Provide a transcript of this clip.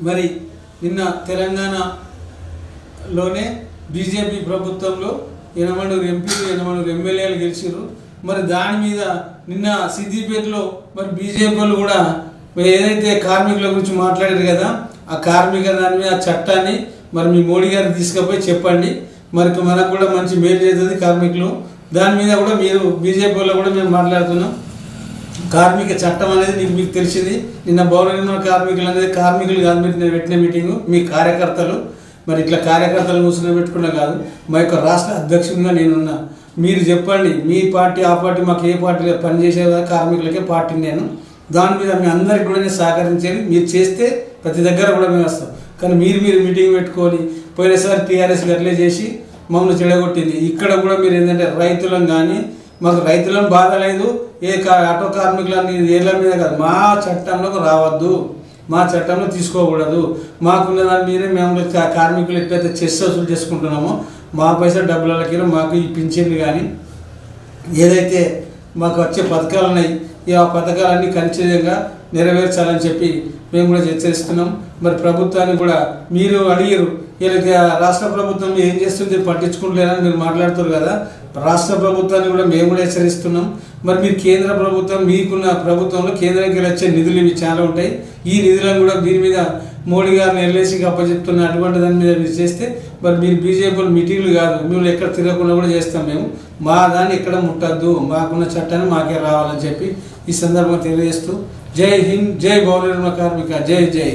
మరి నిన్న తెలంగాణలోనే బీజేపీ ప్రభుత్వంలో 80 ఎంపీలు 80 ఎమ్మెల్యేలు గెలిచారు. మరి దాని మీద నిన్న సిద్దిపేటలో మరి బీజేపీ వాళ్ళు కూడా ఏదైతే కార్మికుల గురించి మాట్లాడారు కదా, ఆ కార్మిక దాని మీద చట్టాన్ని మరి మీ మోడీ గారికి తీసుకుపోయి చెప్పండి. మరి మనకు కూడా మంచి మేలు చేస్తుంది కార్మికులు. దాని మీద కూడా మీరు బీజేపీ వాళ్ళు కూడా మేము మాట్లాడుతున్నాం. కార్మిక చట్టం అనేది మీకు తెలిసింది. నిన్న భవన నిర్మాణ కార్మికులు అనేది కార్మికులు కాదు, మీరు పెట్టిన మీటింగు మీ కార్యకర్తలు. మరి ఇట్లా కార్యకర్తలు కూర్చొని పెట్టుకున్నా కాదు, మా యొక్క రాష్ట్ర అధ్యక్షుడిగా నేనున్నా. మీరు చెప్పండి, మీ పార్టీ ఆ పార్టీ మాకు ఏ పార్టీలో పనిచేసే కార్మికులకే పార్టీ నేను. దాని మీద మీ అందరికి కూడా నేను సహకరించేది. మీరు చేస్తే ప్రతి దగ్గర కూడా మేము వస్తాం. కానీ మీరు మీటింగ్ పెట్టుకొని పోయినసారి టీఆర్ఎస్ అట్లే చేసి మమ్మల్ని చెడగొట్టింది. ఇక్కడ కూడా మీరు ఏంటంటే రైతులను కానీ మాకు రైతులను బాధ లేదు, ఆటో కార్మికులని ఏళ్ళ మీద కాదు, మా చట్టంలోకి రావద్దు, మా చట్టంలో తీసుకోకూడదు. మాకున్న దాని మీదే మేము కార్మికులు ఎట్లయితే చెస్ వసూలు చేసుకుంటున్నామో మా పైసా డబ్బులకి మాకు ఈ పింఛన్లు కానీ ఏదైతే మాకు వచ్చే పథకాలు ఉన్నాయి, ఆ పథకాలన్నీ ఖచ్చితంగా నెరవేర్చాలని చెప్పి మేము కూడా హెచ్చరిస్తున్నాం. మరి ప్రభుత్వాన్ని కూడా మీరు అడిగారు, వీళ్ళకి రాష్ట్ర ప్రభుత్వం ఏం చేస్తుంది పట్టించుకుంటలేదని మీరు మాట్లాడుతారు కదా. రాష్ట్ర ప్రభుత్వాన్ని కూడా మేము కూడా హెచ్చరిస్తున్నాం. మరి మీరు కేంద్ర ప్రభుత్వం, మీకున్న ప్రభుత్వంలో కేంద్రానికి వచ్చే నిధులు ఇవి చాలా ఉంటాయి. ఈ నిధులను కూడా దీని మీద మోడీ గారిని ఎల్ఐసికి అప్పచెప్తున్న అటువంటి దాని మీద మీరు చేస్తే మరి మీరు బీజేపీ మీటింగ్లు కాదు, మేము ఎక్కడ తిరగకుండా కూడా చేస్తాం. మేము మా దాన్ని ఎక్కడ ముట్టద్దు, మాకున్న చట్టాన్ని మాకే రావాలని చెప్పి ఈ సందర్భంగా తెలియజేస్తూ జై హింద్, జై భవన నిర్మాణ కార్మిక, జై జై.